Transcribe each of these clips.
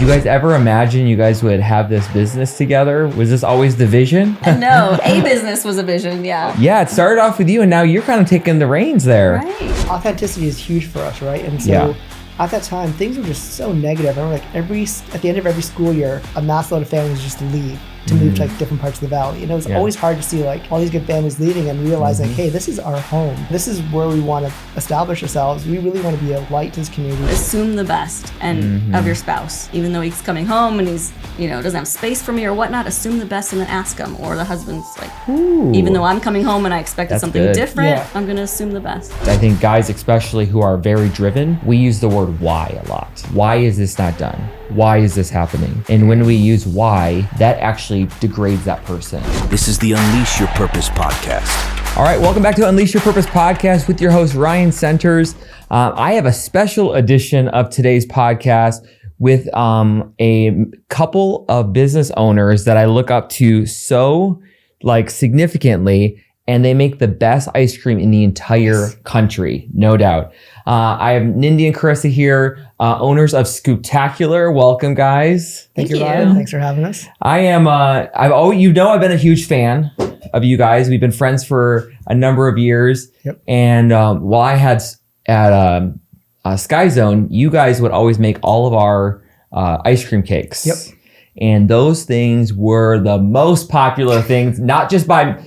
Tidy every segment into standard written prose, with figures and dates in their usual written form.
Did you guys ever imagine you guys would have this business together? Was this always the vision? No, a business was a vision, yeah. Yeah, it started off with you, and now you're kind of taking the reins there. Right. Authenticity is huge for us, right? And so Yeah. at that time, things were just so negative. I remember at the end of every school year, a mass load of families just leave to move to like different parts of the valley. And it was always hard to see like all these good families leaving and realizing, hey, this is our home. This is where we want to establish ourselves. We really want to be a light to this community. Assume the best and of your spouse. Even though he's coming home and he's, doesn't have space for me or whatnot, assume the best and then ask him. Or the husband's like, even though I'm coming home and I expected That's something good. different, I'm going to assume the best. I think guys, especially who are very driven, we use the word why a lot. Why is this not done? Why is this happening? And when we use why, that actually degrades that person. This is the Unleash Your Purpose podcast. All right, welcome back to Unleash Your Purpose podcast with your host, Ryan Centers. I have a special edition of today's podcast with a couple of business owners that I look up to so significantly, and they make the best ice cream in the entire country, no doubt. I have Nindi and Carissa here, owners of Scooptacular. Welcome, guys. Thank you, Ryan. Thanks for having us. I am. I've been a huge fan of you guys. We've been friends for a number of years. Yep. And while I had at Sky Zone, you guys would always make all of our ice cream cakes. Yep. And those things were the most popular things, not just by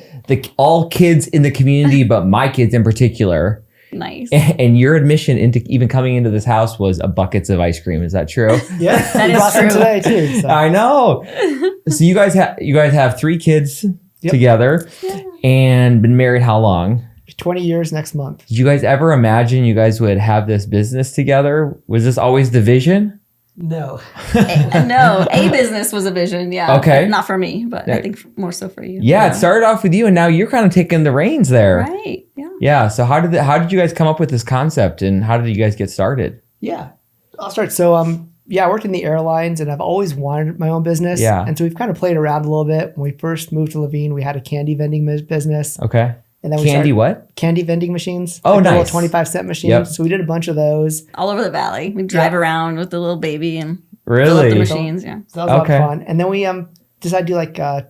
all kids in the community, but my kids in particular. Nice. And your admission into even coming into this house was buckets of ice cream. Is that true? Yeah, That we is brought some true. today too. So. I know. So you guys have 3 kids together and been married how long? 20 years next month. Did you guys ever imagine you guys would have this business together? Was this always the vision? No. No, a business was a vision, yeah. Okay. Not for me, but I think more so for you. Yeah, it started off with you, and now you're kind of taking the reins there. Right, yeah. Yeah. So how did you guys come up with this concept, and how did you guys get started? Yeah. I'll start. So, I worked in the airlines and I've always wanted my own business. Yeah. And so we've kind of played around a little bit. When we first moved to Levine, we had a candy vending business. Okay. And then candy vending machines. Oh, the nice. little 25-cent machines. Yep. So we did a bunch of those. All over the valley. We'd drive around with the little baby and fill up Really? the machines, yeah. So that was a lot of fun. And then we decided to do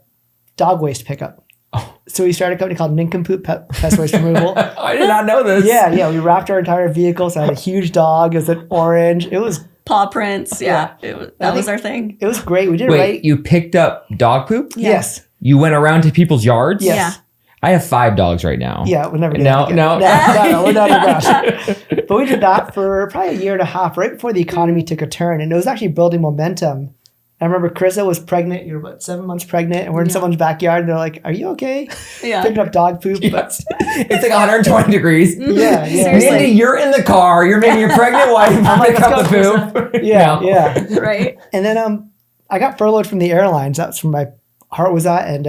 dog waste pickup. Oh. So we started a company called Nincompoop Pest Waste Removal. I did not know this. Yeah. We wrapped our entire vehicle. So I had a huge dog. It was an orange. It was Paw prints, yeah. That was our thing. It was great. We did it Wait, right. you picked up dog poop? Yeah. Yes. You went around to people's yards? Yes. Yeah. I have 5 dogs right now. Yeah, we'll never do No, that again. no. No, we're not in that. But we did that for probably a year and a half, right before the economy took a turn. And it was actually building momentum. I remember Carissa was pregnant. You're about 7 months pregnant. And we're in someone's backyard. And they're like, are you okay? Yeah. Picking up dog poop. But It's like 120 degrees. yeah. Seriously. Mindy, you're in the car. You're making your pregnant wife pick up the poop. Yeah, No. yeah. Right. And then I got furloughed from the airlines. That's where my heart was at. And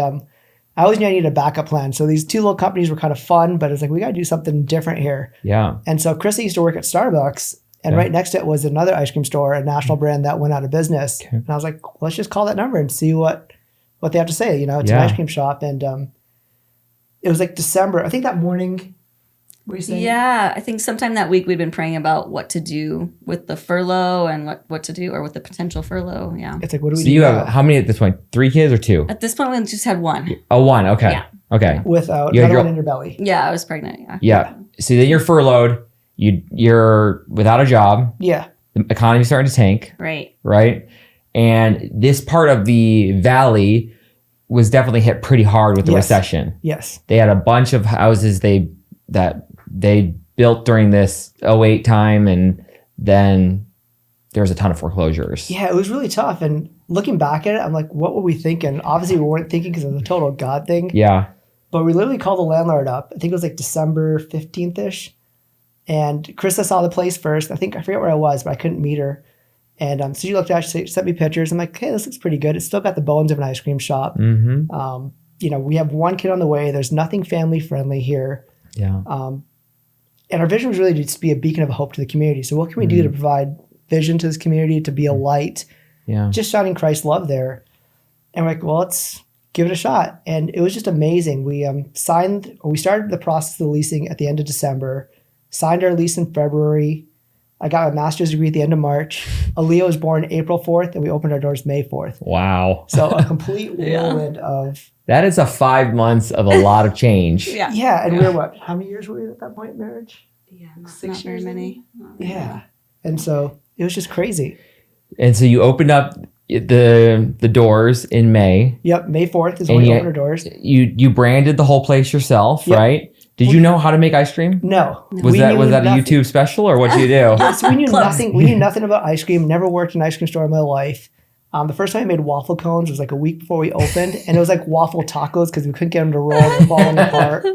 I always knew I needed a backup plan. So these 2 little companies were kind of fun, but it's like, we got to do something different here. Yeah. And so Carissa used to work at Starbucks, and right next to it was another ice cream store, a national brand that went out of business. Okay. And I was like, let's just call that number and see what they have to say. It's an ice cream shop. And it was like December. I think that morning, what were you saying? Yeah, I think sometime that week we'd been praying about what to do with the furlough and what to do, or with the potential furlough, yeah. It's like, what do we So do you now? have how many at this point? 3 kids or 2? At this point we just had one. Oh, 1. Okay. Yeah. Okay. Without Yeah, another you're- one in your belly. Yeah, I was pregnant, yeah. Yeah. So then you're furloughed. You're without a job. Yeah. The economy's starting to tank, Right. right? And this part of the valley was definitely hit pretty hard with the Yes. recession. Yes. They had a bunch of houses they built during this '08 time, and then there was a ton of foreclosures. Yeah, it was really tough. And looking back at it, I'm like, what were we thinking? Obviously, we weren't thinking because it was a total God thing. Yeah. But we literally called the landlord up. I think it was like December 15th-ish. And Carissa saw the place first. I forget where I was, but I couldn't meet her. And so she looked at it, she sent me pictures. I'm like, hey, this looks pretty good. It's still got the bones of an ice cream shop. Mm-hmm. We have 1 kid on the way. There's nothing family friendly here. Yeah. And our vision was really to just be a beacon of hope to the community. So what can we do to provide vision to this community, to be a light, Yeah. just shining Christ's love there? And we're like, well, let's give it a shot. And it was just amazing. We started the process of the leasing at the end of December, signed our lease in February, I got my master's degree at the end of March. Aaliyah was born April 4th, and we opened our doors May 4th. Wow. So a complete whirlwind of... That is a 5 months of a lot of change. Yeah, and we were what? How many years were we at that point in marriage? Yeah, not very many. Yeah. And so it was just crazy. And so you opened up the doors in May. Yep, May 4th is when we opened our doors. You branded the whole place yourself, right? Did you know how to make ice cream? No. Was that a YouTube special, or what did you do? Yes, we knew nothing. We knew nothing about ice cream. Never worked in an ice cream store in my life. The first time I made waffle cones was like a week before we opened, and it was like waffle tacos because we couldn't get them to roll. They're falling apart.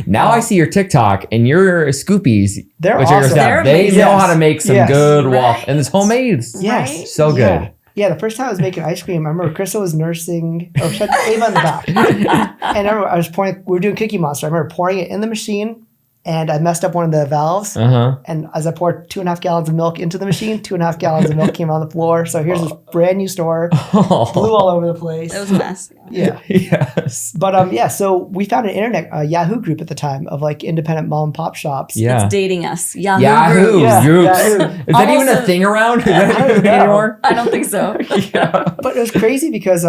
Now I see your TikTok and your Scoopies. They're awesome. They know how to make some good waffle, and it's homemade. Yes, so good. Yeah, the first time I was making ice cream, I remember Carissa was nursing, or she had Ava in the back. And I remember I was pouring, we were doing Cookie Monster. I remember pouring it in the machine, and I messed up one of the valves. And as I poured 2.5 gallons of milk into the machine, 2.5 gallons of milk came on the floor. So here's this brand new store, blew all over the place. It was a mess. Yeah. Yes. But so we found an internet Yahoo group at the time of like independent mom and pop shops. Yeah. It's dating us. Yahoo groups. Yahoo. Is that even a thing around? Is that even anymore? I don't think so. But it was crazy because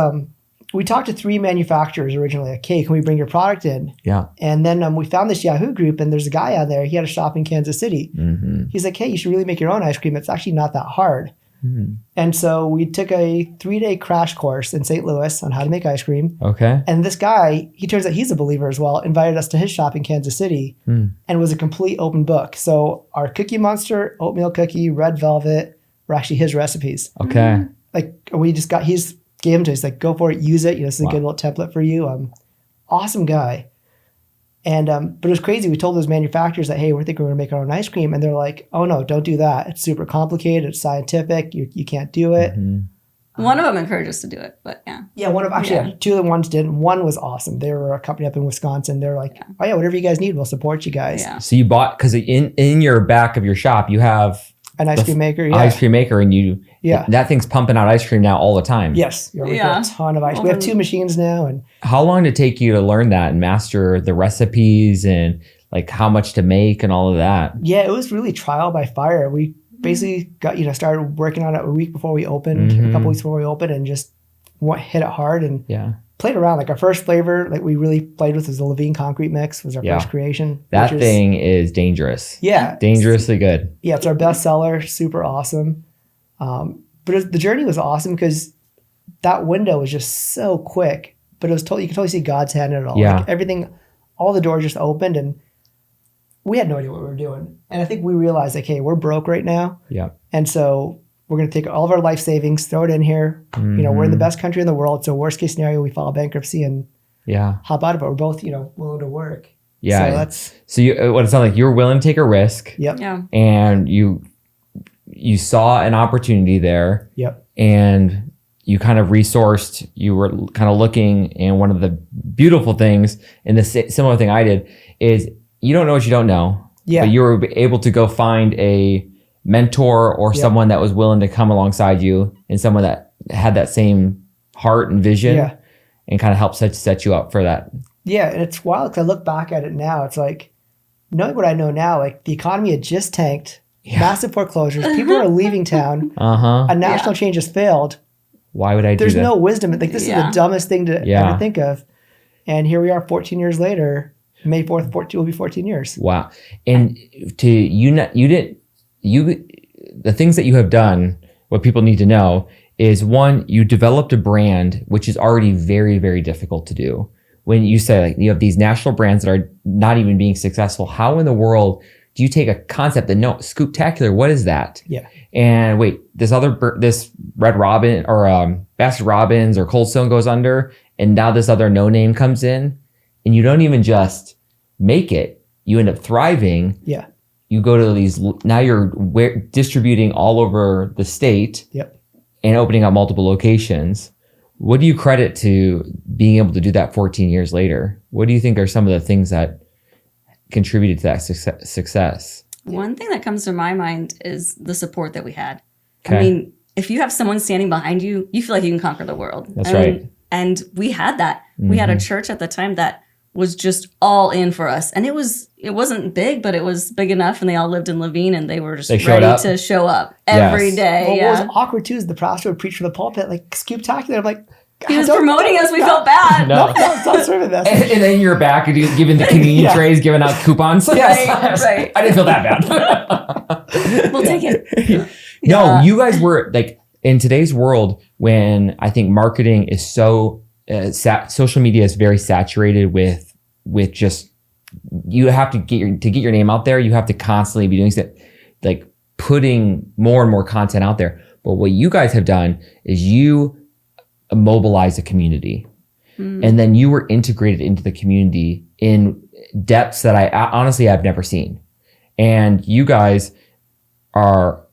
we talked to 3 manufacturers originally. Like, hey, can we bring your product in? Yeah. And then we found this Yahoo group, and there's a guy on there. He had a shop in Kansas City. He's like, hey, you should really make your own ice cream. It's actually not that hard. And so we took a 3-day crash course in St. Louis on how to make ice cream. Okay. And this guy, he turns out he's a believer as well, invited us to his shop in Kansas City and was a complete open book. So our Cookie Monster, oatmeal cookie, red velvet were actually his recipes. Okay. Like we just got, gave them to us, like, go for it, use it. This is a good little template for you. Awesome guy. And but it was crazy. We told those manufacturers that, hey, we're thinking we're gonna make our own ice cream, and they're like, oh no, don't do that. It's super complicated. It's scientific. You can't do it. One of them encouraged us to do it, but yeah. Yeah, 2 of the ones did. One was awesome. They were a company up in Wisconsin. They're like, oh yeah, whatever you guys need, we'll support you guys. Yeah. So you bought, because in your back of your shop you have an ice cream maker. Ice cream maker, and that thing's pumping out ice cream now all the time. Yes, we get a ton of ice. We have 2 machines now. And how long did it take you to learn that and master the recipes and like how much to make and all of that? Yeah, it was really trial by fire. We basically got started working on it a week before we opened, a couple weeks before we opened, and just hit it hard and played around. Like our first flavor, like we really played with, was the Levine concrete mix. Was our first creation. That thing is dangerous. Yeah, dangerously good. Yeah, it's our best seller. Super awesome. But the journey was awesome because that window was just so quick. But it was you could totally see God's hand in it all. Yeah. Like everything, all the doors just opened, and we had no idea what we were doing. And I think we realized, like, hey, we're broke right now. Yeah. And so we're going to take all of our life savings, throw it in here. We're in the best country in the world. So worst case scenario, we file bankruptcy and hop out of it. We're both, willing to work. Yeah. So what it sounds like, you were willing to take a risk. Yep. Yeah. And you saw an opportunity there. Yep. And you kind of resourced, you were kind of looking, and one of the beautiful things, and the similar thing I did, is you don't know what you don't know. Yeah. But you were able to go find a mentor or someone that was willing to come alongside you, and someone that had that same heart and vision and kind of help set you up for that. Yeah. And it's wild because I look back at it now. It's like, knowing what I know now, like the economy had just tanked, massive foreclosures, people are leaving town, a national change has failed. Why would I do that? There's no wisdom. Like this is the dumbest thing to ever think of. And here we are 14 years later. May 4th will be 14 years. Wow. And the things that you have done, what people need to know is, one, you developed a brand, which is already very, very difficult to do. When you say, like, you have these national brands that are not even being successful, how in the world do you take a concept that, no, Scooptacular, what is that? Yeah. And wait, this Red Robin or Baskin Robbins or Cold Stone goes under, and now this other no name comes in, and you don't even just make it, you end up thriving. Yeah. You go to these, now you're distributing all over the state. Yep. And opening up multiple locations. What do you credit to being able to do that 14 years later? What do you think are some of the things that contributed to that success? One thing that comes to my mind is the support that we had. Okay. I mean, if you have someone standing behind you, you feel like you can conquer the world. That's right. And we had that. We had a church at the time that was just all in for us. And it was it wasn't big, but it was big enough, and they all lived in Levine, and they were just ready to show up every day. Well, what was awkward too is the pastor would preach from the pulpit like Scooptacular. I'm like, he was promoting us. We felt bad. No, it's not serving this. And then you're back and you're giving the communion trays, giving out coupons. Yes. Right. I didn't feel that bad. We'll take it. No, you guys were like, in today's world, when I think marketing is so, social media is very saturated with just, you have to get your name out there. You have to constantly be doing stuff, like putting more and more content out there. But what you guys have done is you mobilize a community, and then you were integrated into the community in depths that I honestly have never seen. And you guys are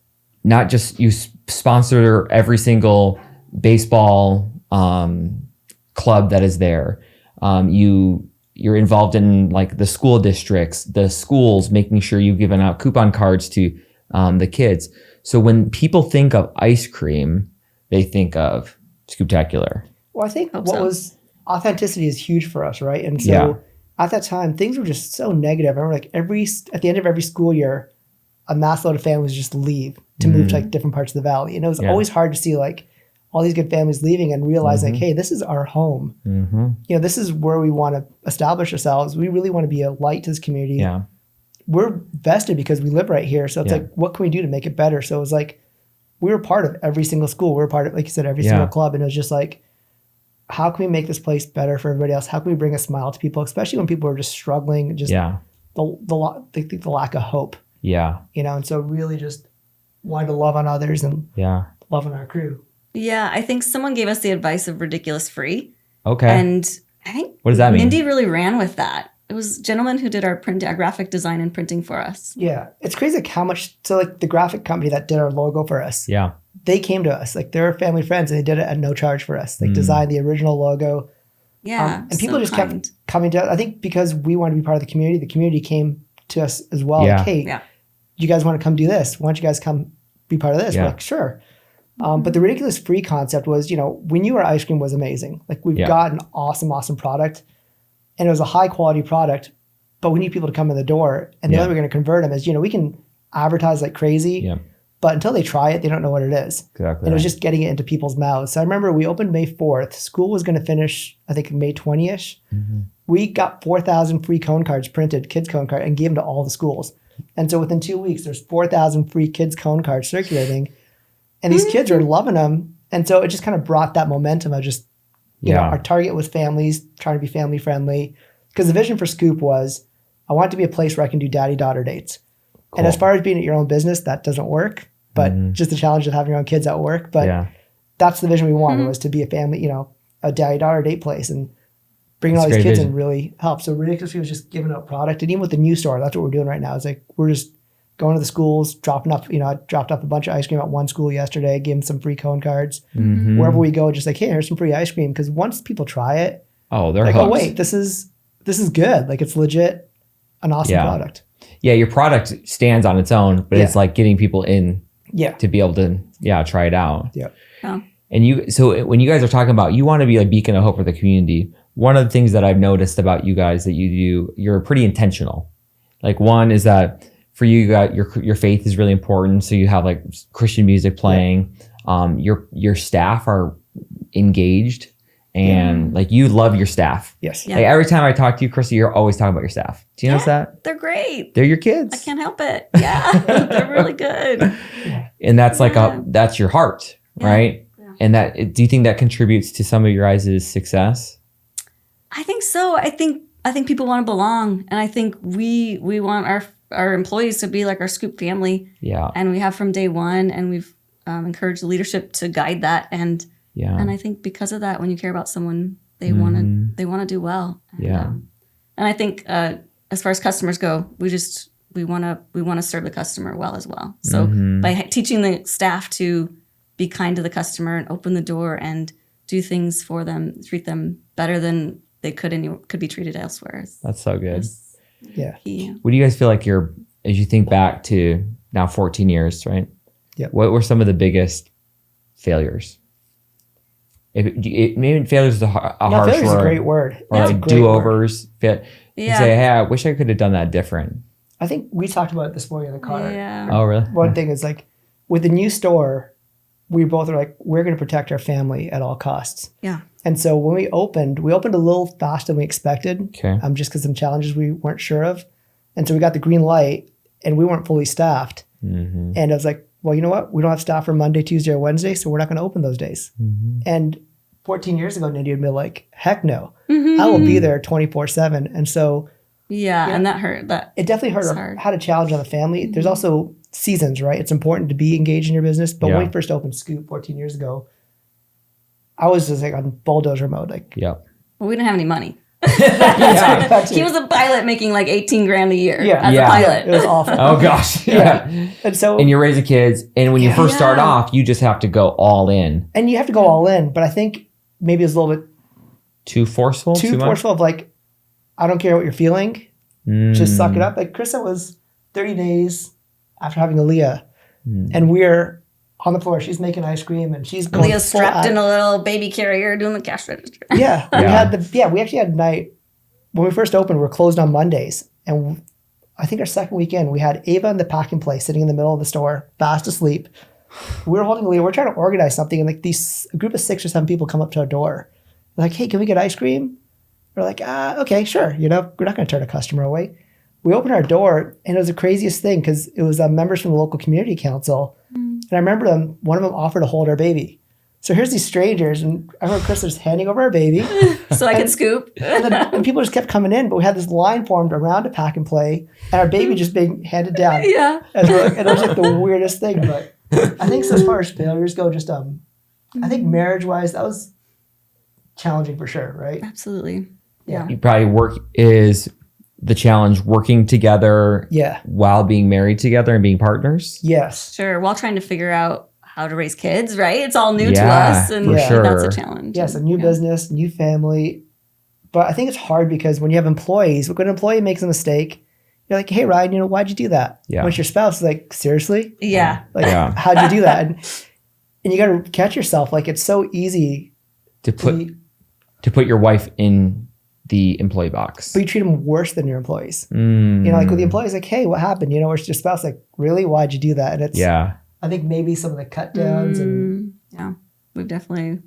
not just, you sponsor every single baseball club that is there. You're involved in like the school districts, the schools, making sure you've given out coupon cards to the kids. So when people think of ice cream, they think of Scooptacular. Well, I think was authenticity is huge for us, right? And so at that time, things were just so negative. I remember like at the end of every school year, a mass load of families just leave to move to like different parts of the valley. And it was always hard to see like all these good families leaving and realize like, hey, this is our home. You know, this is where we want to establish ourselves. We really want to be a light to this community. Yeah. We're vested because we live right here. So it's like, what can we do to make it better? So it was like, we were part of every single school. We were part of, like you said, every single club. And it was just like, how can we make this place better for everybody else? How can we bring a smile to people, especially when people are just struggling, just the lack of hope. Yeah. You know, and so really just wanted to love on others and love on our crew. Yeah, I think someone gave us the advice of ridiculous free. Okay. And I think what does that mean? Nindi really ran with that. It was a gentleman who did our graphic design and printing for us. Yeah. It's crazy like how much, so like the graphic company that did our logo for us. Yeah. They came to us, like they're family friends, and they did it at no charge for us. Like designed the original logo. Yeah. And people just kept coming to us. I think because we wanted to be part of the community came to us as well. Like, hey, you guys want to come do this? Why don't you guys come be part of this? We're like, sure. But the ridiculous free concept was, you know, we knew our ice cream was amazing. Like we've got an awesome product, and it was a high quality product, but we need people to come in the door. And the way we're going to convert them is, you know, we can advertise like crazy, but until they try it, they don't know what it is. Exactly. And it was just getting it into people's mouths. So I remember we opened May 4th. School was going to finish, I think, May 20-ish. We got 4,000 free cone cards printed, kids cone card, and gave them to all the schools. And so within 2 weeks, there's 4,000 free kids cone cards circulating. And these kids are loving them. And so it just kind of brought that momentum of just, you know, our target was families, trying to be family friendly. Because the vision for Scoop was, I want it to be a place where I can do daddy-daughter dates. Cool. And as far as being at your own business, that doesn't work. But just the challenge of having your own kids at work. But that's the vision we wanted, was to be a family, you know, a daddy-daughter date place. And bringing all these kids in really helped. So Ridiculously was just giving out product. And even with the new store, that's what we're doing right now. It's like, we're just going to the schools, dropping up, you know, I dropped off a bunch of ice cream at one school yesterday, gave them some free cone cards. Wherever we go, just like, hey, here's some free ice cream. Because once people try it, they're like, hooked. oh, wait, this is good. Like, it's legit an awesome product. Yeah, your product stands on its own, but it's like getting people in to be able to, try it out. Yeah. And so when you guys are talking about, you want to be a beacon of hope for the community, one of the things that I've noticed about you guys that you do, you're pretty intentional. Like one is that for you got your faith is really important. So you have like Christian music playing. Your staff are engaged, and like you love your staff. Yes. Like every time I talk to you, Carissa, you're always talking about your staff. Do you notice that? They're great. They're your kids. I can't help it. Yeah, they're really good. And that's like that's your heart, right? Yeah. And that, do you think that contributes to some of your guys' success? I think so. I think people want to belong, and I think we want our employees to be like our Scoop family. Yeah. And we have from day one, and we've encouraged the leadership to guide that. And I think because of that, when you care about someone, they want to do well. And, and I think as far as customers go, we want to serve the customer well as well. So by teaching the staff to be kind to the customer and open the door and do things for them, treat them better than they could be treated elsewhere. That's so good. Yeah. What do you guys feel like as you think back to now 14 years, right? Yeah. What were some of the biggest failures? Maybe failure is a harsh word. Failure is a great word. Or like do-overs. and say, hey, I wish I could have done that different. I think we talked about it this morning in the car. Yeah. Oh, really? One thing is like with the new store, we both are like, we're going to protect our family at all costs. Yeah. And so when we opened a little faster than we expected. Okay. Just because some challenges we weren't sure of. And so we got the green light and we weren't fully staffed. Mm-hmm. And I was like, well, you know what? We don't have staff for Monday, Tuesday, or Wednesday, so we're not going to open those days. Mm-hmm. And 14 years ago, Nindi would be like, heck no. Mm-hmm. I will be there 24/7. And so and that hurt. it definitely had a challenge on the family. There's also seasons, right? It's important to be engaged in your business. But when we first opened Scoop 14 years ago, I was just like on bulldozer mode. Like, well, we didn't have any money. Yeah. He was a pilot making like 18 grand a year Yeah. as a pilot. It was awful. Oh gosh. Yeah. And you're raising kids, and when you first start off, you just have to go all in. And you have to go all in. But I think maybe it's a little bit too forceful. Too forceful of like, I don't care what you're feeling. Just suck it up. Like Carissa was 30 days after having Aaliyah, and we're on the floor. She's making ice cream, and she's going Aaliyah's strapped in a little baby carrier doing the cash register. Yeah, we actually had a night when we first opened. We were closed on Mondays, and I think our second weekend we had Ava in the packing place sitting in the middle of the store, fast asleep. We were holding Aaliyah. We're trying to organize something, and like a group of 6 or 7 people come up to our door. They're like, "Hey, can we get ice cream?" We're like, okay, sure. You know, we're not going to turn a customer away. We opened our door, and it was the craziest thing because it was members from the local community council. And I remember one of them offered to hold our baby. So here's these strangers, and I remember Chris was handing over our baby. So I could scoop. And people just kept coming in, but we had this line formed around a pack and play, and our baby just being handed down. Yeah. And it was like the weirdest thing. But I think so as far as failures go, just I think marriage-wise, that was challenging for sure, right? Absolutely. Yeah. You probably is the challenge working together while being married together and being partners. Yes. Sure. While trying to figure out how to raise kids, right? It's all new to us. And sure. that's a challenge. Yes, a new business, new family. But I think it's hard because when you have employees, when an employee makes a mistake, you're like, hey, Ryan, why'd you do that? Yeah. Once your spouse is like, seriously? Yeah. Like, how'd you do that? And you got to catch yourself. Like, it's so easy to put your wife in the employee box. But you treat them worse than your employees. Like with the employees, like, hey, what happened? Or your spouse, like, really? Why'd you do that? And it's, I think maybe some of the cut downs and. Yeah, we've definitely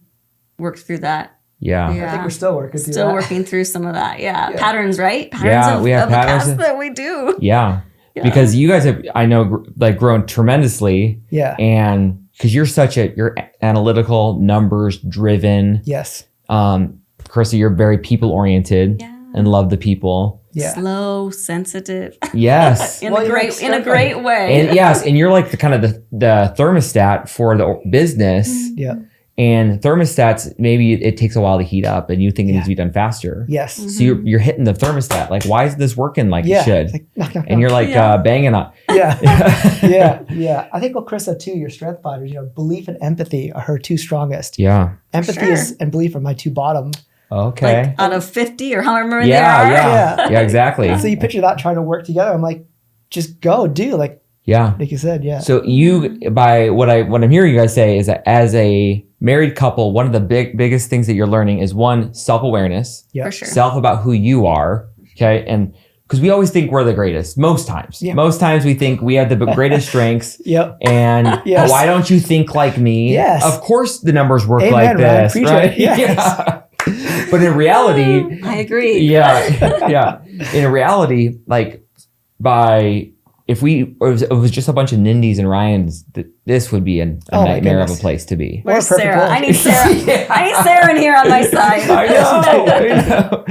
worked through that. Yeah. I think we're still working through that. Still working through some of that. Yeah. Patterns, right? Patterns we have patterns the past that we do. Yeah. Because you guys have, I know, like grown tremendously. Yeah. And because you're analytical, numbers driven. Yes. Carissa, you're very people oriented and love the people. Yeah. Slow, sensitive. Yes. in a great way. And and you're like the kind of the thermostat for the business. Yeah. And thermostats, maybe it takes a while to heat up and you think it needs to be done faster. Yes. So you're hitting the thermostat. Like, why is this working like it should? Like, knock. And you're like banging on. Yeah. Yeah. I think with Carissa too, your strength fighters, belief and empathy are her 2 strongest. Yeah. Empathy and belief are my 2 bottom. Okay. Like out of 50 or however many there are. Yeah, exactly. So you picture that trying to work together. I'm like, just go, do like you said, So by what I'm hearing you guys say is that as a married couple, one of the biggest things that you're learning is one, self-awareness. Yeah. For sure. Self about who you are. Okay. And because we always think we're the greatest most times. Yeah. Most times we think we have the greatest strengths. Yep. And why don't you think like me? Yes. Of course the numbers work Amen, like this, right? Yes. Yeah. But in reality, I agree. Yeah. In reality, like if it was just a bunch of Nindis and Ryans, this would be a nightmare of a place to be. Where's Sarah? I need Sarah. I need Sarah in here on my side. I know.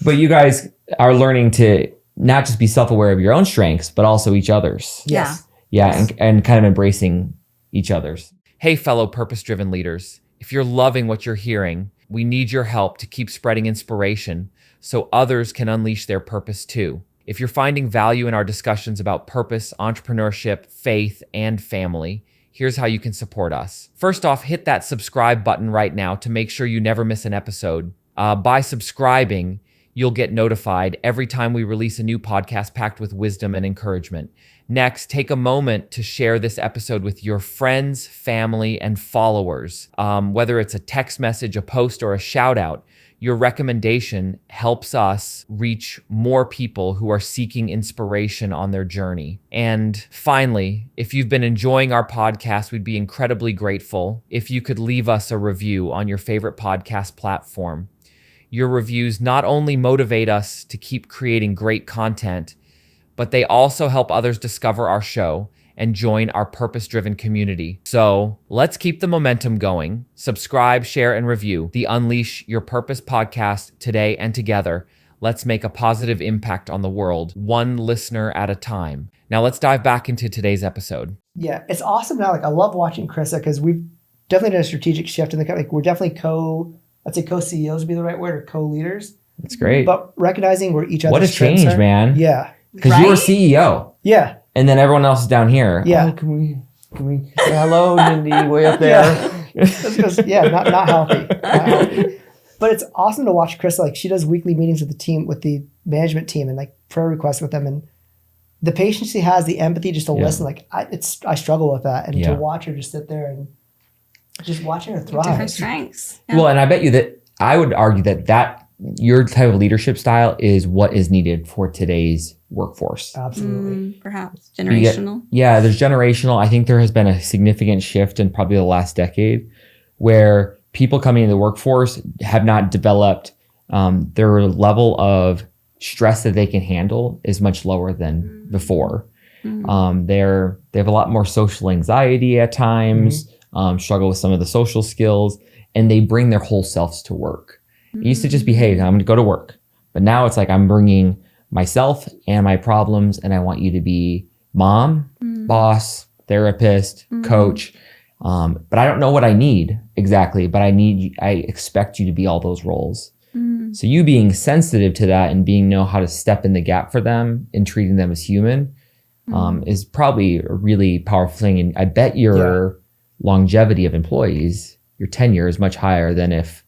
But you guys are learning to not just be self-aware of your own strengths, but also each other's. Yes. Yeah. And kind of embracing each other's. Hey, fellow purpose-driven leaders. If you're loving what you're hearing, we need your help to keep spreading inspiration so others can unleash their purpose too. If you're finding value in our discussions about purpose, entrepreneurship, faith, and family, here's how you can support us. First off, hit that subscribe button right now to make sure you never miss an episode. By subscribing, You'll get notified every time we release a new podcast packed with wisdom and encouragement. Next, take a moment to share this episode with your friends, family, and followers. Whether it's a text message, a post, or a shout out, your recommendation helps us reach more people who are seeking inspiration on their journey. And finally, if you've been enjoying our podcast, we'd be incredibly grateful if you could leave us a review on your favorite podcast platform. Your reviews not only motivate us to keep creating great content, but they also help others discover our show and join our purpose-driven community. So let's keep the momentum going. Subscribe, share, and review the Unleash Your Purpose podcast today, and together, let's make a positive impact on the world, one listener at a time. Now let's dive back into today's episode. Yeah, it's awesome now. Like, I love watching Carissa because we've definitely done a strategic shift in the company. Like, we're definitely co-CEOs would be the right word, or co-leaders. That's great. But recognizing where each other's What a change, man. Yeah. Because you were CEO. Yeah. And then everyone else is down here. Yeah. Oh, can we say hello, Nindi, way up there? Not healthy. Not healthy. But it's awesome to watch Carissa. Like, she does weekly meetings with the team, with the management team, and like prayer requests with them. And the patience she has, the empathy just to listen. Like, I struggle with that. And to watch her just sit there and just watching her thrive. Different strengths. Yeah. Well, and I bet you that I would argue that your type of leadership style is what is needed for today's workforce. Absolutely. Perhaps generational. There's generational. I think there has been a significant shift in probably the last decade where people coming into the workforce have not developed their level of stress that they can handle is much lower than before. They have a lot more social anxiety at times, struggle with some of the social skills, and they bring their whole selves to work. It used to just be, hey, I'm going to go to work. But now it's like I'm bringing myself and my problems, and I want you to be mom, boss, therapist, coach. But I don't know what I need exactly, but I expect you to be all those roles. So you being sensitive to that and know how to step in the gap for them and treating them as human is probably a really powerful thing. And I bet your longevity of employees, your tenure is much higher than if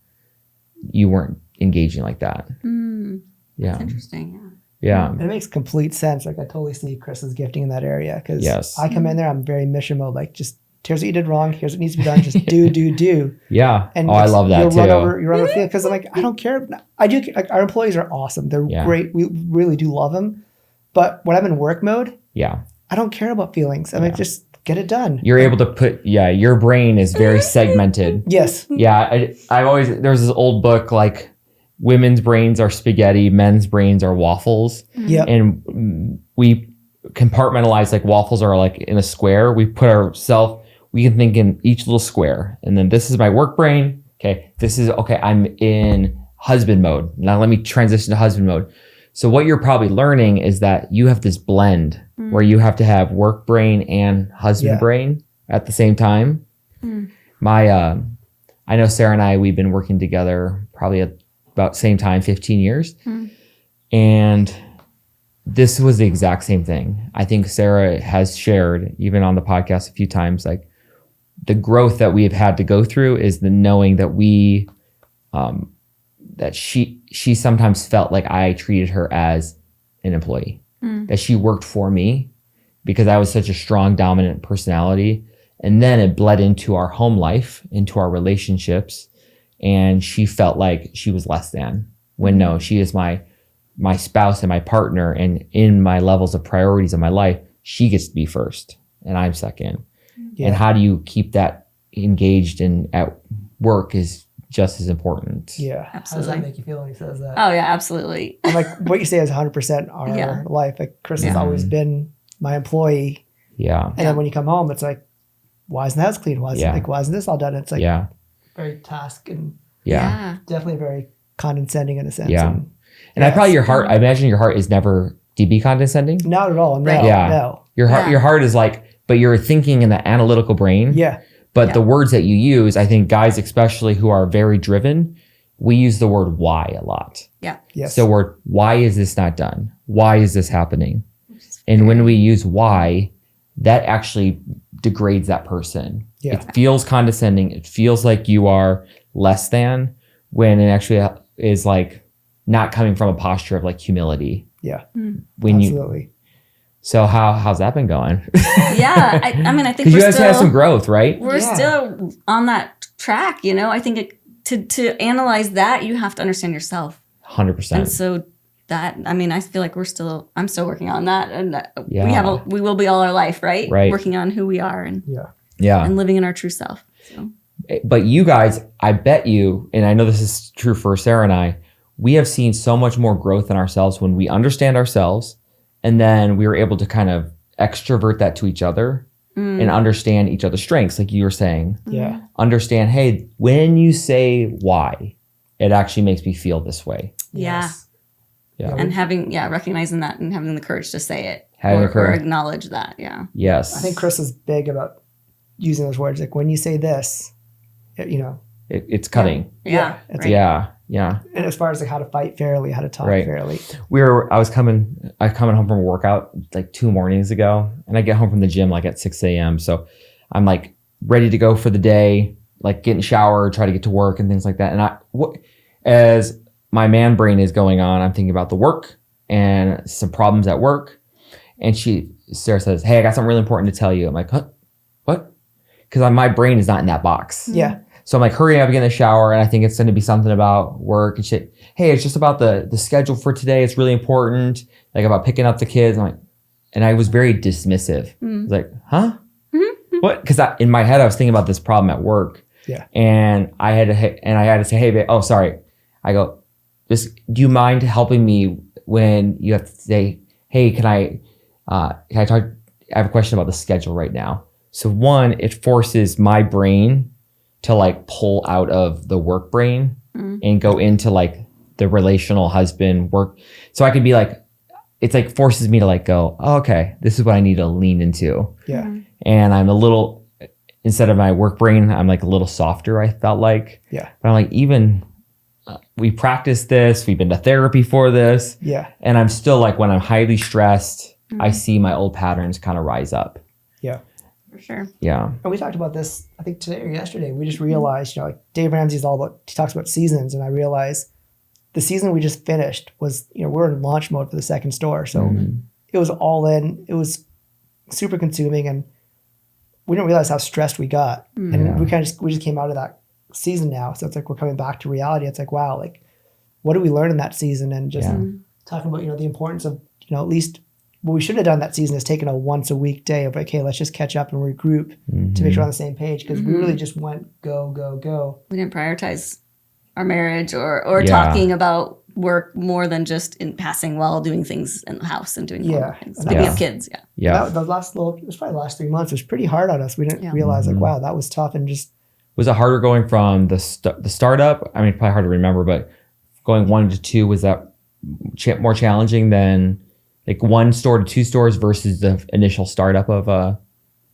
you weren't engaging like that. Yeah. That's interesting. Yeah. And it makes complete sense. Like, I totally see Chris's gifting in that area because I come in there, I'm very mission mode. Like, just here's what you did wrong. Here's what needs to be done. Just do. Yeah. And I love that too. You run over the field because I'm like, I don't care. I do. Like, our employees are awesome. They're great. We really do love them. But when I'm in work mode, I don't care about feelings. I'm like, just get it done. You're able to put, your brain is very segmented. Yes. Yeah. I've always, there's this old book, like, women's brains are spaghetti, men's brains are waffles. Yep. And we compartmentalize, like, waffles are like in a square. We put we can think in each little square. And then this is my work brain. Okay. I'm in husband mode. Now let me transition to husband mode. So what you're probably learning is that you have this blend where you have to have work brain and husband brain at the same time. I know Sarah and I, we've been working together probably about same time, 15 years. And this was the exact same thing. I think Sarah has shared, even on the podcast a few times, like, the growth that we have had to go through is the knowing that that she sometimes felt like I treated her as an employee, that she worked for me because I was such a strong, dominant personality. And then it bled into our home life, into our relationships. And she felt like she was less than, when no, she is my spouse and my partner. And in my levels of priorities of my life, she gets to be first and I'm second. And how do you keep that engaged and at work is just as important. Yeah. Absolutely. How does that make you feel when he says that? Oh, yeah, absolutely. And like, what you say is 100% our life. Like, Chris has always been my employee. Yeah. And then when you come home, it's like, why isn't that clean? Why isn't this all done? It's like very task and definitely very condescending in a sense. Yeah. And I imagine your heart is never to be condescending. Not at all. No. No. Your heart is like, but you're thinking in the analytical brain. Yeah. But the words that you use, I think guys especially who are very driven, we use the word why a lot. Yeah. Yes. So why is this not done? Why is this happening? And when we use why, that actually degrades that person. Yeah. It feels condescending. It feels like you are less than, when it actually is like, not coming from a posture of like humility. Yeah. When Absolutely. So how's that been going? Yeah. I mean, I think because you guys have some growth, right? We're still on that track, you know. I think to analyze that, you have to understand yourself. 100%. And so that, I mean, I feel like I'm still working on that, and we will be all our life, right? Working on who we are and and living in our true self. So. But you guys, I bet you, and I know this is true for Sarah and I, we have seen so much more growth in ourselves when we understand ourselves, and then we were able to kind of extrovert that to each other and understand each other's strengths, like you were saying. Yeah. Understand, hey, when you say why, it actually makes me feel this way. Yeah. Yeah. And recognizing that and having the courage to say it or acknowledge that. Yeah. Yes. I think Chris is big about using those words. Like when you say this, it's cutting. Yeah. Yeah. And as far as like how to fight fairly, how to talk fairly. I was coming home from a workout like 2 mornings ago, and I get home from the gym like at 6 a.m. So I'm like ready to go for the day, like get in the shower, try to get to work and things like that. And as my man brain is going on, I'm thinking about the work and some problems at work. And Sarah says, "Hey, I got something really important to tell you." I'm like, "Huh? What?" Because my brain is not in that box. Yeah. So I'm like, hurry up, get in the shower. And I think it's going to be something about work and shit. Hey, it's just about the schedule for today. It's really important. Like about picking up the kids. And I was very dismissive. I was like, huh? What? Because in my head, I was thinking about this problem at work. Yeah. And I had to say, hey, babe, oh, sorry. I go, do you mind helping me when you have to say, hey, can I talk? I have a question about the schedule right now. So one, it forces my brain to like pull out of the work brain and go into like the relational husband work. So I could be like, it's like forces me to like go, oh, okay, this is what I need to lean into. Yeah. And I'm a little, instead of my work brain, I'm like a little softer, I felt like. Yeah. But I'm like, we practiced this, we've been to therapy for this. Yeah. And I'm still like, when I'm highly stressed, I see my old patterns kind of rise up. Yeah. For sure. Yeah. And we talked about this, I think today or yesterday. We just realized, like Dave Ramsey's he talks about seasons. And I realized the season we just finished was, we're in launch mode for the second store. So it was all in. It was super consuming. And we didn't realize how stressed we got. And we just came out of that season now. So it's like we're coming back to reality. It's like, wow, like what did we learn in that season? And just talking about, the importance of, at least what we should have done that season is taken a once a week day of, okay, let's just catch up and regroup to make sure we're on the same page. Because we really just went go, go, go. We didn't prioritize our marriage or talking about work more than just in passing while doing things in the house and doing homework. And we have kids. Yeah. It was probably the last 3 months. It was pretty hard on us. We didn't realize like, wow, that was tough. And just. Was it harder going from the startup? I mean, probably hard to remember, but going 1 to 2, was that more challenging than like 1 store to 2 stores versus the initial startup of a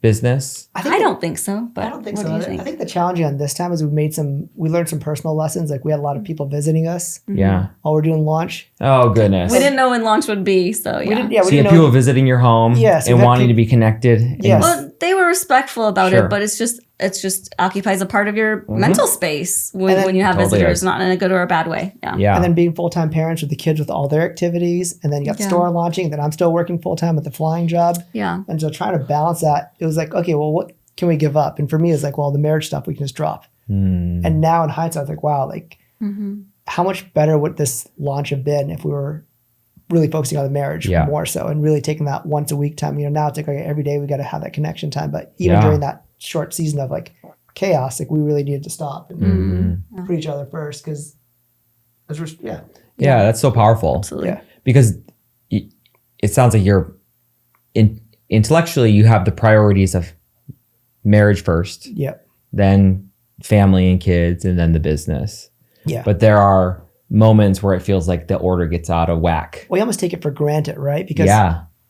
business? I don't think so. But I don't think so. I think the challenging on this time is we learned some personal lessons. Like we had a lot of people visiting us. Yeah. While we're doing launch. Oh goodness. We didn't know when launch would be, so We didn't so you had people visiting your home and wanting to be connected. Yes. Well, they were respectful about it, but it's just occupies a part of your mental space when you have visitors, not in a good or a bad way. Yeah. And then being full-time parents with the kids with all their activities, and then you got the store launching, then I'm still working full-time with the flying job. Yeah. And so trying to balance that, it was like, okay, well, what can we give up? And for me, it's like, well, the marriage stuff we can just drop. And now in hindsight, it's like, wow, like how much better would this launch have been if we were really focusing on the marriage more so and really taking that once a week time. Now it's like, okay, every day we got to have that connection time. But even during that short season of like chaos, like we really needed to stop and put each other first because that's so powerful. Absolutely. Because it sounds like you're intellectually you have the priorities of marriage first, then family and kids, and then the business. But there are moments where it feels like the order gets out of whack. We almost take it for granted, right? Because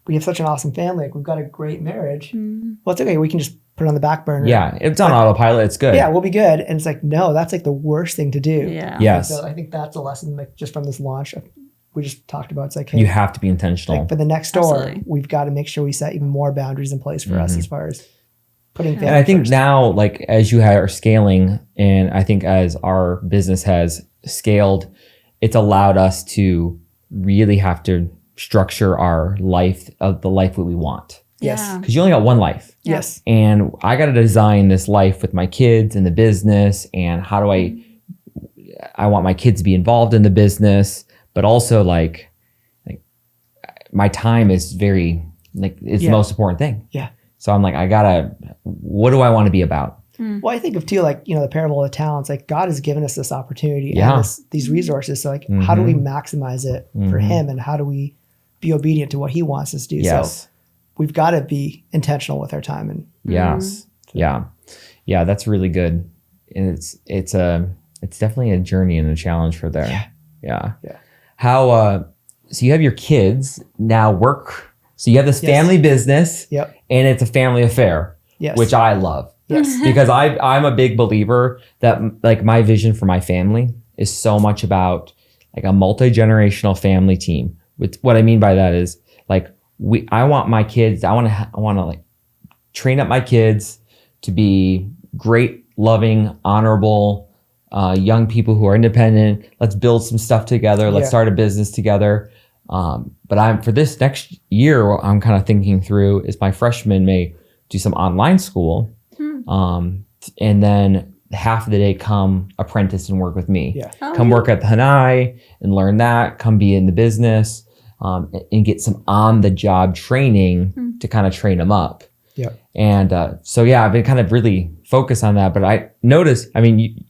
we have such an awesome family. Like we've got a great marriage. Well, it's okay. We can just put it on the back burner. Yeah, it's on autopilot. It's good. Yeah, we'll be good. And it's like, no, that's like the worst thing to do. Yeah. Yes. So I think that's a lesson like just from this launch. We just talked about. It's like, hey, you have to be intentional. Like for the next store, we've got to make sure we set even more boundaries in place for us as far as putting family And I think first. now, like as you are scaling, and I think as our business has scaled, it's allowed us to really have to structure our life of the life that we want. Yes. Because you only got one life. Yes. And I got to design this life with my kids and the business, and how do I want my kids to be involved in the business, but also like my time is very, like, it's the most important thing. Yeah. So I'm like, what do I want to be about? Well, I think of too, like, the parable of the talents, like God has given us this opportunity and these resources. So like, how do we maximize it for him, and how do we be obedient to what he wants us to do? Yes. So we've got to be intentional with our time. And yes. Yeah. That's really good. And it's definitely a journey and a challenge for there. Yeah. How, so you have your kids now work. So you have this family business and it's a family affair, which I love. Yes. Because I'm a big believer that, like, my vision for my family is so much about like a multi-generational family team. With what I mean by that is, like, I want my kids, I want to like train up my kids to be great, loving, honorable, young people who are independent. Let's build some stuff together. Let's start a business together. But for this next year, what I'm kind of thinking through is my freshmen may do some online school. And then half of the day come apprentice and work with me. Yeah. Come work at the Hanai and learn that, come be in the business, and get some on the job training to kind of train them up. Yeah. And I've been kind of really focused on that. But I noticed,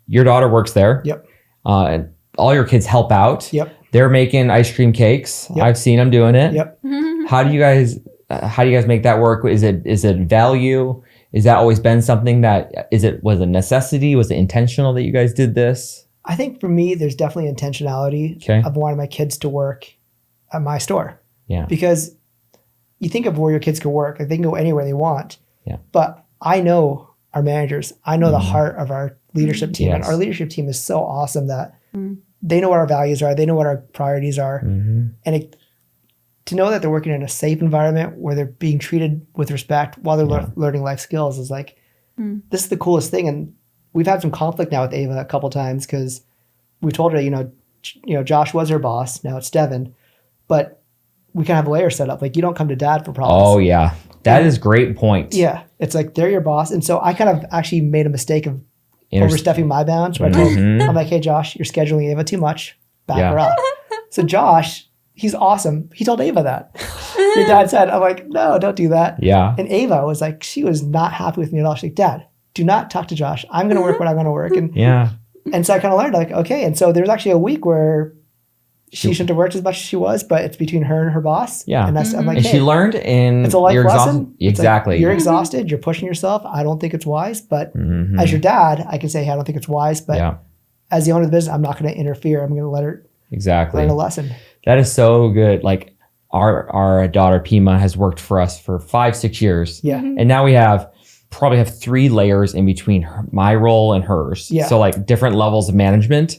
your daughter works there. Yep. And all your kids help out. Yep. They're making ice cream cakes. Yep. I've seen them doing it. Yep. How do you guys make that work? Is it value? Is that always been something was a necessity? Was it intentional that you guys did this? I think for me, there's definitely intentionality of wanting my kids to work at my store. Yeah. Because you think of where your kids can work, like they can go anywhere they want. Yeah. But I know our managers, I know the heart of our leadership team. Yes. And our leadership team is so awesome that they know what our values are, they know what our priorities are. And to know that they're working in a safe environment where they're being treated with respect while they're learning life skills is like, this is the coolest thing. And we've had some conflict now with Ava a couple times because we told her, Josh was her boss. Now it's Devin, but we can have a layer set up. Like, you don't come to dad for problems. Oh yeah. That is great point. Yeah. It's like, they're your boss. And so I kind of actually made a mistake of overstepping my bounds. But I'm like, hey, Josh, you're scheduling Ava too much. Back her up. So Josh, he's awesome. He told Ava that. Your dad said, I'm like, no, don't do that. Yeah. And Ava was like, she was not happy with me at all. She's like, Dad, do not talk to Josh. I'm going to work what I'm going to work. And so I kind of learned, like, okay. And so there's actually a week where she shouldn't have worked as much as she was, but it's between her and her boss. Yeah. And that's, I'm like, and hey, she learned, and it's a life lesson. Exactly. Like, you're exhausted. You're pushing yourself. I don't think it's wise. But as your dad, I can say, hey, I don't think it's wise. But as the owner of the business, I'm not going to interfere. I'm going to let her learn a lesson. That is so good. Like, our daughter Pima has worked for us for 5-6 years. Yeah. And now we probably have 3 layers in between my role and hers. Yeah. So like different levels of management.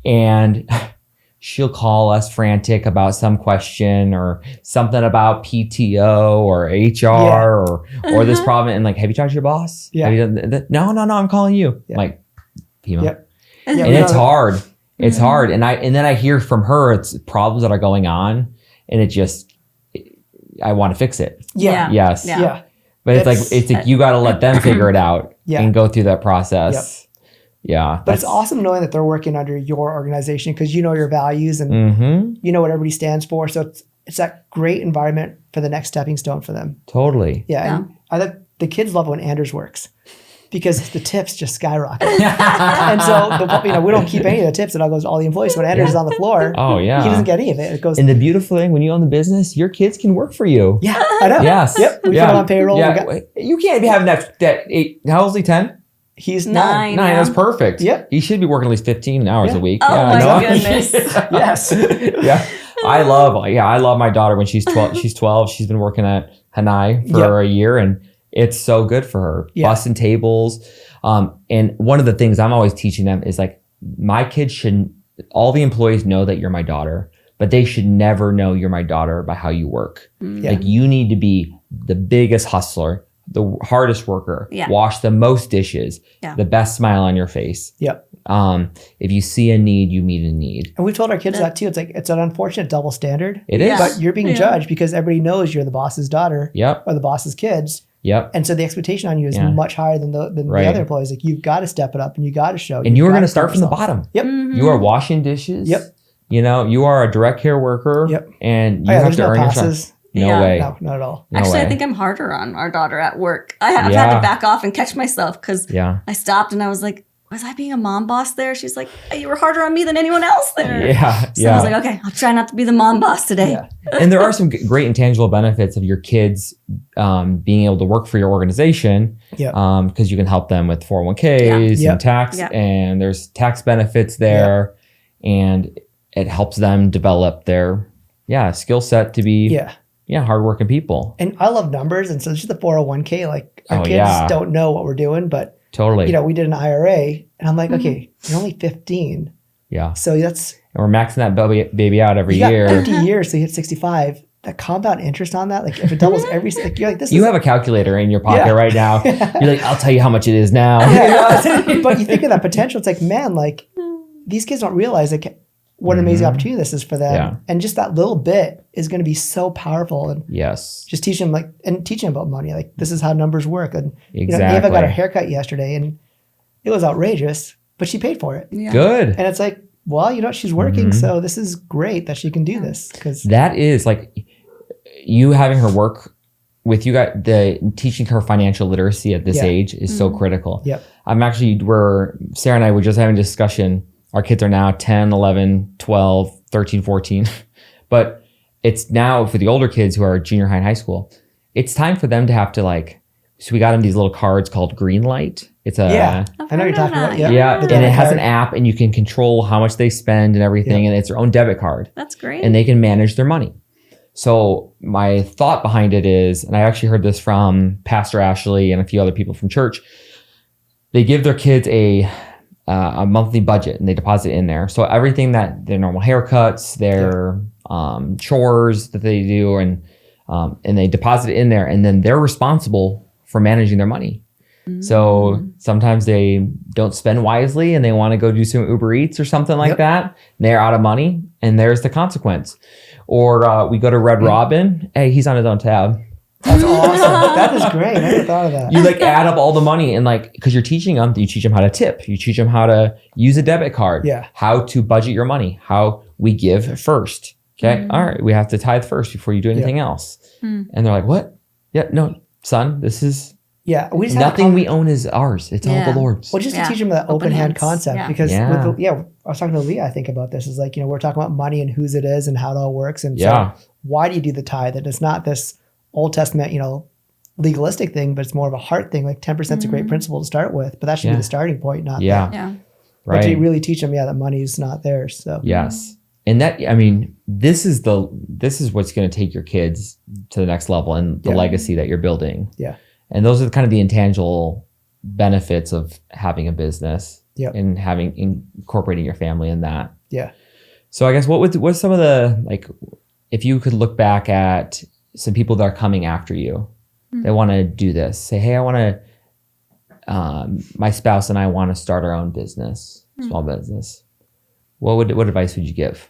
And she'll call us frantic about some question or something about PTO or HR or this problem. And like, have you talked to your boss? Yeah. Have you done that? No, I'm calling you. Yeah. Like, Pima. Yep. And it's hard. It's hard. And then I hear from her, it's problems that are going on, and I want to fix it. Yeah. Yes. Yeah. But it's like you got to let them figure it out and go through that process. Yeah. But it's awesome knowing that they're working under your organization because you know your values and you know what everybody stands for. So it's that great environment for the next stepping stone for them. Totally. Yeah. And I think the kids love when Anders works because the tips just skyrocket. And so we don't keep any of the tips. It all goes to all the employees. When Anders is on the floor, he doesn't get any of it. It goes. And the beautiful thing, when you own the business, your kids can work for you. Yeah, I know. Yes. Yep. We put them on payroll. Yeah. You can't be having that 8. How old is he? 10? He's 9. 9. That's perfect. Yep. He should be working at least 15 hours a week. Oh my goodness. Yes. Yeah. I love my daughter when she's 12. She's 12. She's been working at Hanai for a year, and it's so good for her. Busting tables. And one of the things I'm always teaching them is like, my kids all the employees know that you're my daughter, but they should never know you're my daughter by how you work. Like, you need to be the biggest hustler, the hardest worker, Yeah. wash the most dishes, Yeah. the best smile on your face. Yep. If you see a need, you meet a need. And we've told our kids that too. It's like, it's an unfortunate double standard. It is. But you're being judged because everybody knows you're the boss's daughter Yep. or the boss's kids. Yep. And so the expectation on you is much higher than the Right. other employees. Like, you've got to step it up and you got to show. And you are going to start from the bottom. Yep. You are washing dishes. Yep. You know, you are a direct care worker. Yep. And you have there's to no earn your passes. shot. No Yeah. way. No, not at all. No Actually, way. I think I'm harder on our daughter at work. I've had to back off and catch myself because I stopped and I was like, was I being a mom boss there? She's like, hey, you were harder on me than anyone else there. Yeah. So I was like, okay, I'll try not to be the mom boss today. Yeah. And there are some great intangible benefits of your kids being able to work for your organization because you can help them with 401ks and tax, and there's tax benefits there, and it helps them develop their skill set to be hardworking people. And I love numbers, and so it's just the 401k. Like, our kids don't know what we're doing, but totally, we did an IRA, and I'm like, okay, you're only 15, so that's, and we're maxing that baby out every year. 50 years, so you hit 65. That compound interest on that, like if it doubles every, like you're like, this. You have a calculator in your pocket right now. You're like, I'll tell you how much it is now. But you think of that potential. It's like, man, like these kids don't realize like what an amazing opportunity this is for them, and just that little bit is going to be so powerful. And just teach them teaching them about money. Like, this is how numbers work. And Ava got her haircut yesterday, and it was outrageous, but she paid for it. Yeah. Good. And it's like, well, she's working, so this is great that she can do this, because that is like you having her work with you. Got the teaching her financial literacy at this age is so critical. Yep. Sarah and I were just having a discussion. Our kids are now 10, 11, 12, 13, 14. But it's now for the older kids who are junior high and high school, it's time for them to have to so we got them these little cards called Green Light. It's a, I know you're talking about, and it has an app, and you can control how much they spend and everything. And it's their own debit card. That's great. And they can manage their money. So my thought behind it is, and I actually heard this from Pastor Ashley and a few other people from church, they give their kids a monthly budget and they deposit it in there. So everything that their normal haircuts, their chores that they do, and they deposit it in there, and then they're responsible for managing their money. So sometimes they don't spend wisely and they want to go do some Uber Eats or something like that. And they're out of money, and there's the consequence. Or we go to Red Robin. Hey, he's on his own tab. That's awesome. That is great. I never thought of that. You add up all the money, and because you're teaching them, you teach them how to tip. You teach them how to use a debit card. Yeah. How to budget your money. How we give first. Okay. All right. We have to tithe first before you do anything else. And they're like, what? Yeah. No, son. This is. Yeah, we just nothing we own is ours. It's all the Lord's. Well, just to teach them that open hand concept, because I was talking to Leah, I think, about this. Is like, we're talking about money and whose it is and how it all works. And so why do you do the tithe? And it's not this Old Testament, legalistic thing, but it's more of a heart thing. Like 10% is a great principle to start with, but that should be the starting point, not right. But to really teach them, that money is not theirs. So yes, and that this is what's going to take your kids to the next level and the legacy that you're building. Yeah. And those are kind of the intangible benefits of having a business and incorporating your family in that. Yeah. So I guess what's some of the, if you could look back at some people that are coming after you, they want to do this, say, hey, I want to, my spouse and I want to start our own business, small business. What advice would you give?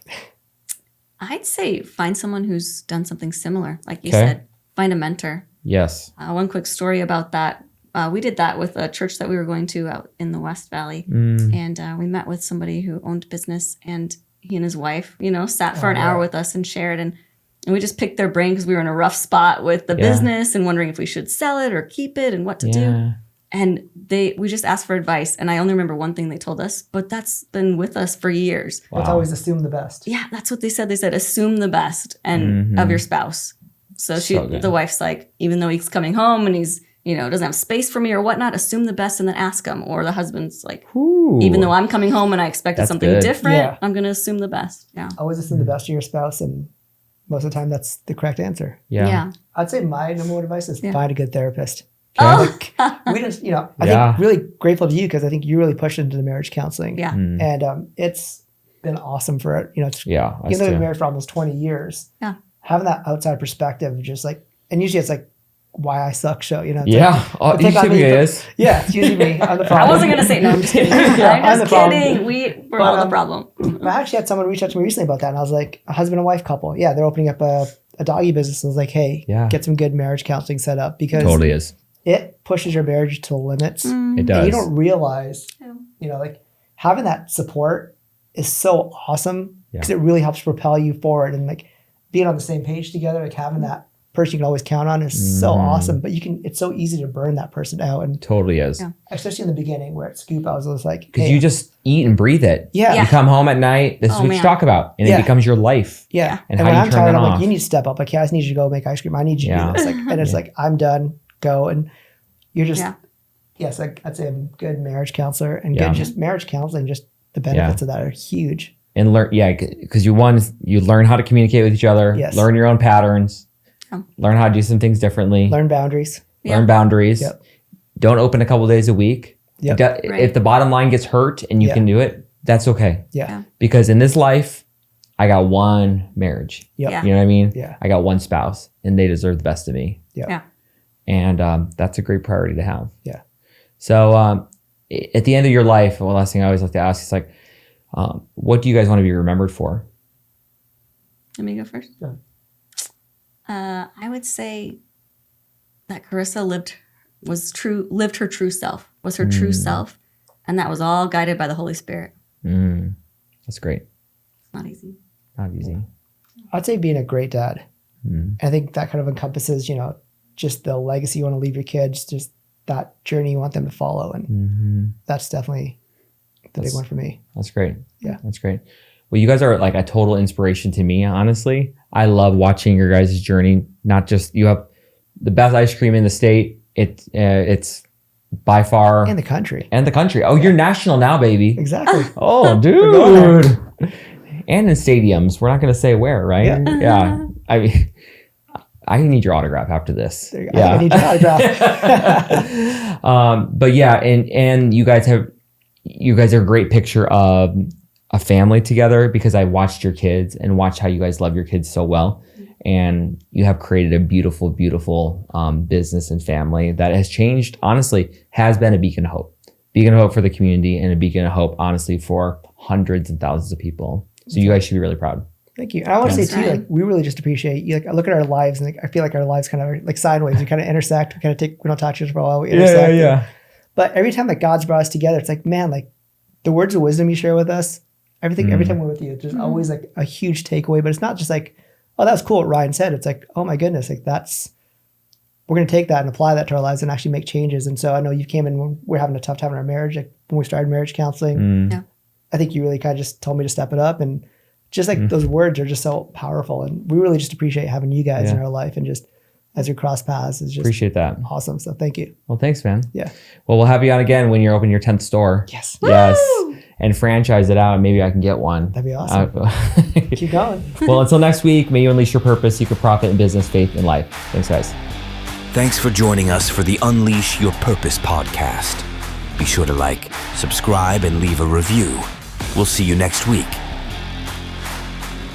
I'd say find someone who's done something similar. Like you said, find a mentor. Yes. One quick story about that. We did that with a church that we were going to out in the West Valley. And we met with somebody who owned business, and he and his wife, sat for an hour with us and shared. And we just picked their brain because we were in a rough spot with the business and wondering if we should sell it or keep it and what to do. And we just asked for advice. And I only remember one thing they told us, but that's been with us for years. Wow. It's always assume the best. Yeah, that's what they said. They said, assume the best of your spouse. So the wife's like, even though he's coming home and he's, doesn't have space for me or whatnot, assume the best and then ask him. Or the husband's like, even though I'm coming home and I expected something different, I'm going to assume the best. Yeah. Always assume the best of your spouse. And most of the time that's the correct answer. Yeah. I'd say my number one advice is find a good therapist. We just, I think really grateful to you because I think you really pushed into the marriage counseling. Yeah. And it's been awesome for it. Even though we've been married for almost 20 years. Yeah. Having that outside perspective, just and usually it's why I suck show, you know? Oh, you typically is. Yeah, it's usually me. I'm the problem. I wasn't going to say no, I'm just kidding. I'm just kidding. We're all the problem. I actually had someone reach out to me recently about that, and I was like, a husband and wife couple. Yeah, they're opening up a doggy business. I was like, hey, get some good marriage counseling set up, because totally is. It pushes your marriage to the limits. It does. And you don't realize, you know, like having that support is so awesome, because it really helps propel you forward, and like being on the same page together, like having that person you can always count on is so awesome. But it's so easy to burn that person out. And totally is. Especially in the beginning where at Scoop, I was just like, because you just eat and breathe it. Yeah. You come home at night, this is what you talk about. And it becomes your life. Yeah. And when how do I'm you turn tired, that I'm off? like, you need to step up. Like, I just need you to go make ice cream. I need you to do this. Like, and it's like, I'm done, go. And you're just, yes, like, I'd say I'm a good marriage counselor, and good just marriage counseling, just the benefits of that are huge. And learn, because you learn how to communicate with each other, learn your own patterns, learn how to do some things differently, learn boundaries, Don't open a couple days a week. If the bottom line gets hurt and you can do it, that's okay. Because in this life, I got one marriage. You know what I mean? I got one spouse, and they deserve the best of me. And that's a great priority to have. So at the end of your life, the last thing I always like to ask is like, what do you guys want to be remembered for? Let me go first. I would say that Carissa lived her true self, was her true self, and that was all guided by the Holy Spirit. That's great. It's not easy. Not easy. I'd say being a great dad. I think that kind of encompasses, you know, just the legacy you want to leave your kids, just that journey you want them to follow, and that's definitely the big one for me. That's great. That's great. Well, you guys are like a total inspiration to me, honestly. I love watching your guys' journey. Not just, you have the best ice cream in the state. It's by far. And the country. Oh, you're national now, baby. Exactly. Oh, dude. And in stadiums. We're not going to say where, right? Yeah. I mean, I need your autograph after this. I need your autograph. But yeah, and you guys are a great picture of a family together, because I watched your kids and watched how you guys love your kids so well. And you have created a beautiful, beautiful business and family that has changed, honestly, has been a beacon of hope. Beacon of hope for the community, and a beacon of hope, honestly, for hundreds and thousands of people. So you guys should be really proud. Thank you. And I want to say too, like, we really just appreciate you. Like, I look at our lives, and like, I feel like our lives kind of are like sideways. We kind of intersect. We don't talk to each other for a while. We intersect. But every time that God's brought us together, it's like, man, like the words of wisdom you share with us, every time we're with you, there's always like a huge takeaway. But it's not just like, oh, that was cool what Ryan said. It's like, oh my goodness, like we're going to take that and apply that to our lives and actually make changes. And so I know you came in when we're having a tough time in our marriage, like when we started marriage counseling. I think you really kind of just told me to step it up, and just like those words are just so powerful. And we really just appreciate having you guys in our life, and just as we cross paths is just appreciate that. Awesome. So thank you. Well, thanks, man. Yeah. Well, we'll have you on again when you're opening your 10th store. Yes. Yes. And franchise it out, and maybe I can get one. That'd be awesome. Keep going. Well, until next week, may you unleash your purpose, secret profit in business, faith, and life. Thanks, guys. Thanks for joining us for the Unleash Your Purpose podcast. Be sure to like, subscribe, and leave a review. We'll see you next week.